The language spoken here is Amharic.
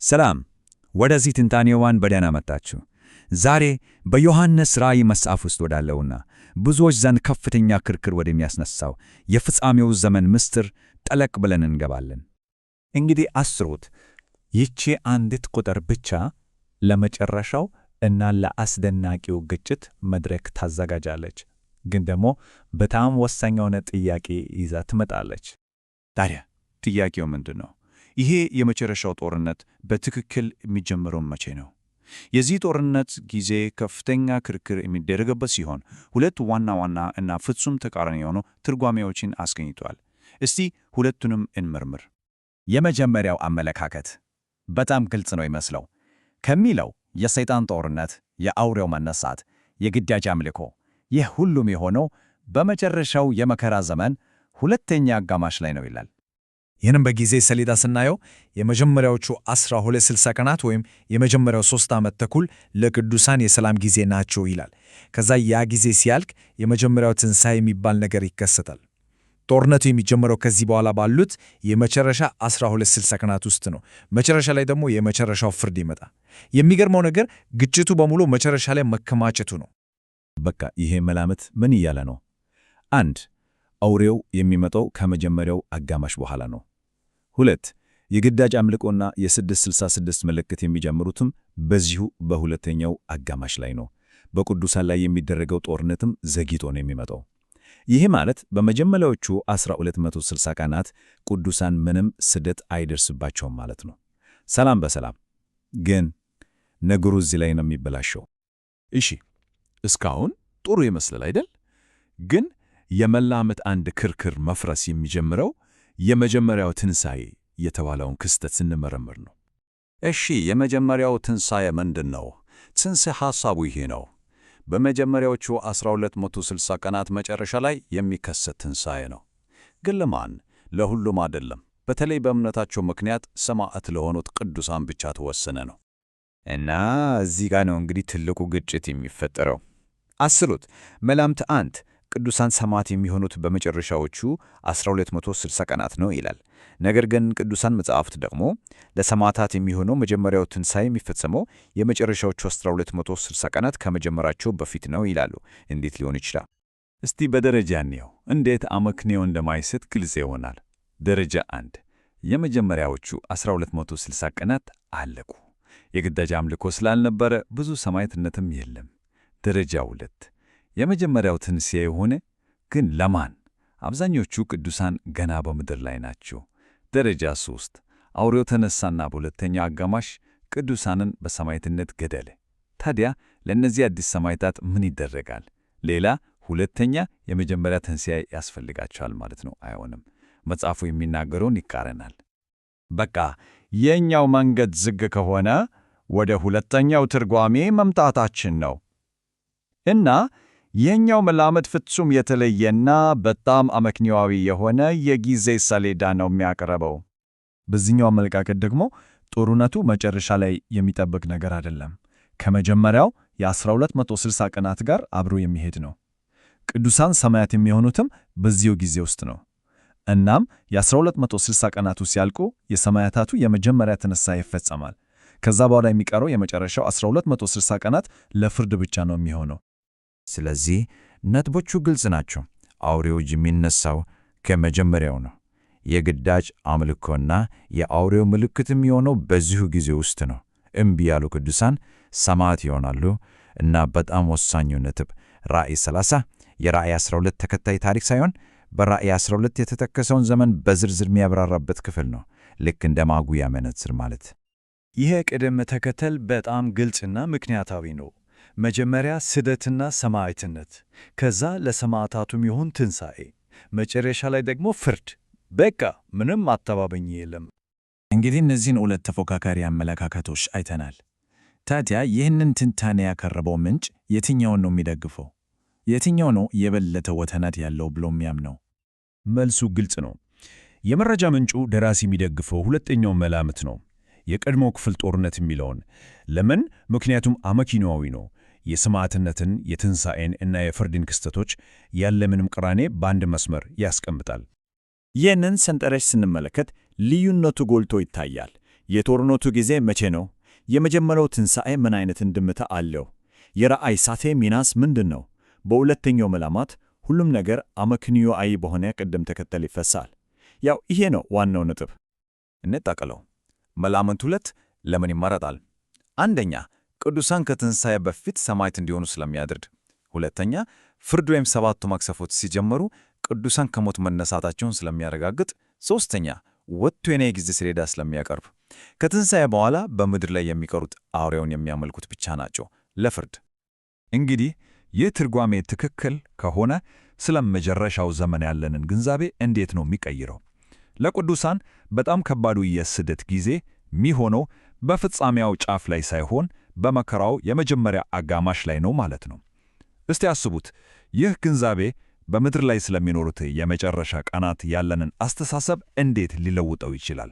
ሰላም ወደዚህ ትንታኔዋን በደህና መጣችሁ። ዛሬ በዮሐንስ ራእይ መጽሐፍ ውስጥ ወዳለውና ብዙዎች ዘንድ ከፍተኛ ክርክር ወደሚያስነሳው የፍጻሜው ዘመን ምስጢር ጠለቅ ብለን እንገባለን። እንግዲህ አስሩት፣ ይህች አንዲት ቁጥር ብቻ ለመጨረሻው እና ለአስደናቂው ግጭት መድረክ ታዘጋጃለች። ግን ደግሞ በጣም ወሳኝ የሆነ ጥያቄ ይዛ ትመጣለች። ታዲያ ጥያቄው ምንድን ነው? ይሄ የመጨረሻው ጦርነት በትክክል የሚጀምረው መቼ ነው? የዚህ ጦርነት ጊዜ ከፍተኛ ክርክር የሚደረግበት ሲሆን ሁለት ዋና ዋና እና ፍጹም ተቃራኒ የሆኑ ትርጓሜዎችን አስገኝቷል። እስቲ ሁለቱንም እንመርምር። የመጀመሪያው አመለካከት በጣም ግልጽ ነው ይመስለው ከሚለው የሰይጣን ጦርነት፣ የአውሬው መነሳት፣ የግዳጅ አምልኮ፣ ይህ ሁሉም የሆነው በመጨረሻው የመከራ ዘመን ሁለተኛ አጋማሽ ላይ ነው ይላል። ይህንም በጊዜ ሰሌዳ ስናየው የመጀመሪያዎቹ 1260 ቀናት ወይም የመጀመሪያው 3 ዓመት ተኩል ለቅዱሳን የሰላም ጊዜ ናቸው ይላል። ከዛ ያ ጊዜ ሲያልቅ የመጀመሪያው ትንሣኤ የሚባል ነገር ይከሰታል። ጦርነቱ የሚጀምረው ከዚህ በኋላ ባሉት የመጨረሻ 1260 ቀናት ውስጥ ነው። መጨረሻ ላይ ደግሞ የመጨረሻው ፍርድ ይመጣ። የሚገርመው ነገር ግጭቱ በሙሉ መጨረሻ ላይ መከማቸቱ ነው። በቃ ይሄ መላምት ምን እያለ ነው? አንድ አውሬው የሚመጣው ከመጀመሪያው አጋማሽ በኋላ ነው። ሁለት የግዳጅ አምልኮና የ666 ምልክት የሚጀምሩትም በዚሁ በሁለተኛው አጋማሽ ላይ ነው። በቅዱሳን ላይ የሚደረገው ጦርነትም ዘግይቶ ነው የሚመጣው። ይህ ማለት በመጀመሪያዎቹ 1260 ቀናት ቅዱሳን ምንም ስደት አይደርስባቸውም ማለት ነው። ሰላም በሰላም። ግን ነገሩ እዚህ ላይ ነው የሚበላሸው። እሺ እስካሁን ጥሩ ይመስላል አይደል? ግን የመላምት አንድ ክርክር መፍረስ የሚጀምረው የመጀመሪያው ትንሣኤ የተባለውን ክስተት ስንመረምር ነው። እሺ የመጀመሪያው ትንሣኤ ምንድን ነው? ጽንሰ ሐሳቡ ይሄ ነው። በመጀመሪያዎቹ 1260 ቀናት መጨረሻ ላይ የሚከሰት ትንሣኤ ነው። ግን ለማን? ለሁሉም አይደለም። በተለይ በእምነታቸው ምክንያት ሰማዕት ለሆኑት ቅዱሳን ብቻ ተወሰነ ነው። እና እዚህ ጋር ነው እንግዲህ ትልቁ ግጭት የሚፈጠረው። አስሉት፣ መላምት አንድ ቅዱሳን ሰማዕት የሚሆኑት በመጨረሻዎቹ 1260 ቀናት ነው ይላል። ነገር ግን ቅዱሳን መጻሕፍት ደግሞ ለሰማዕታት የሚሆነው መጀመሪያው ትንሣኤ የሚፈጸመው የመጨረሻዎቹ 1260 ቀናት ከመጀመራቸው በፊት ነው ይላሉ። እንዴት ሊሆን ይችላል? እስቲ በደረጃ እንየው። እንዴት አመክንዮ እንደማይስት ግልጽ ይሆናል። ደረጃ 1 የመጀመሪያዎቹ 1260 ቀናት አለቁ። የግዳጅ አምልኮ ስላልነበረ ብዙ ሰማዕትነትም የለም። ደረጃ 2 የመጀመሪያው ትንሣኤ ሆነ፣ ግን ለማን? አብዛኞቹ ቅዱሳን ገና በምድር ላይ ናቸው። ደረጃ 3 አውሬው ተነሳና በሁለተኛው አጋማሽ ቅዱሳንን በሰማዕትነት ገደለ። ታዲያ ለእነዚህ አዲስ ሰማዕታት ምን ይደረጋል? ሌላ ሁለተኛ የመጀመሪያ ትንሣኤ ያስፈልጋቸዋል ማለት ነው? አይሆንም። መጽሐፉ የሚናገረውን ይቃረናል። በቃ የኛው መንገድ ዝግ ከሆነ ወደ ሁለተኛው ትርጓሜ መምጣታችን ነው እና የኛው መላምት ፍጹም የተለየና በጣም አመክንዮአዊ የሆነ የጊዜ ሰሌዳ ነው የሚያቀርበው። በዚህኛው አመለካከት ደግሞ ጦርነቱ መጨረሻ ላይ የሚጠብቅ ነገር አይደለም። ከመጀመሪያው የ1260 ቀናት ጋር አብሮ የሚሄድ ነው። ቅዱሳን ሰማዕት የሚሆኑትም በዚሁ ጊዜ ውስጥ ነው። እናም የ1260 ቀናቱ ሲያልቁ የሰማዕታቱ የመጀመሪያ ትንሣኤ ይፈጸማል። ከዛ በኋላ የሚቀረው የመጨረሻው 1260 ቀናት ለፍርድ ብቻ ነው የሚሆነው። ስለዚህ ነጥቦቹ ግልጽ ናቸው። አውሬው የሚነሳው ከመጀመሪያው ነው። የግዳጅ አምልኮና የአውሬው ምልክት የሚሆነው በዚሁ ጊዜ ውስጥ ነው። እምቢ ያሉ ቅዱሳን ሰማዕት ይሆናሉ። እና በጣም ወሳኙ ነጥብ ራእይ 30 የራእይ 12 ተከታይ ታሪክ ሳይሆን በራእይ 12 የተጠቀሰውን ዘመን በዝርዝር የሚያብራራበት ክፍል ነው። ልክ እንደ ማጉያ መነጽር ማለት። ይሄ ቅደም ተከተል በጣም ግልጽና ምክንያታዊ ነው። መጀመሪያ ስደትና ሰማዕትነት፣ ከዛ ለሰማዕታቱም ይሁን ትንሣኤ፣ መጨረሻ ላይ ደግሞ ፍርድ። በቃ ምንም አተባበኝ የለም። እንግዲህ እነዚህን ሁለት ተፎካካሪ አመለካከቶች አይተናል። ታዲያ ይህንን ትንታኔ ያቀረበው ምንጭ የትኛውን ነው የሚደግፈው? የትኛው ነው የበለጠ ወተነት ያለው ብሎ የሚያምነው? መልሱ ግልጽ ነው። የመረጃ ምንጩ ደራሲ የሚደግፈው ሁለተኛው መላምት ነው፣ የቀድሞ ክፍል ጦርነት የሚለውን። ለምን? ምክንያቱም አመክንዮአዊ ነው። የሰማዕትነትን፣ የትንሣኤን እና የፍርድን ክስተቶች ያለምንም ቅራኔ በአንድ መስመር ያስቀምጣል። ይህንን ሰንጠረዥ ስንመለከት ልዩነቱ ጎልቶ ይታያል። የጦርነቱ ጊዜ መቼ ነው? የመጀመሪያው ትንሣኤ ምን አይነት እንድምታ አለው? የራእይ ሳቴ ሚናስ ምንድን ነው? በሁለተኛው መላምት ሁሉም ነገር አመክንዮአዊ በሆነ ቅደም ተከተል ይፈሳል። ያው ይሄ ነው ዋናው ነጥብ። እንጠቅለው። መላምት 2 ለምን ይመረጣል? አንደኛ፣ ቅዱሳን ከትንሣኤ በፊት ሰማዕት እንዲሆኑ ስለሚያደርግ። ሁለተኛ፣ ፍርድ ወይም ሰባቱ መቅሰፍት ሲጀመሩ ቅዱሳን ከሞት መነሳታቸውን ስለሚያረጋግጥ። ሶስተኛ፣ ወጥቶ የኔ ጊዜ ሰሌዳ ስለሚያቀርብ። ከትንሣኤ በኋላ በምድር ላይ የሚቀሩት አውሬውን የሚያመልኩት ብቻ ናቸው ለፍርድ። እንግዲህ ይህ ትርጓሜ ትክክል ከሆነ ስለ መጨረሻው ዘመን ያለንን ግንዛቤ እንዴት ነው የሚቀይረው? ለቅዱሳን በጣም ከባዱ የስደት ጊዜ የሚሆነው በፍጻሜው ጫፍ ላይ ሳይሆን በመከራው የመጀመሪያ አጋማሽ ላይ ነው ማለት ነው። እስቲ አስቡት፣ ይህ ግንዛቤ በምድር ላይ ስለሚኖሩት የመጨረሻ ቀናት ያለንን አስተሳሰብ እንዴት ሊለውጠው ይችላል?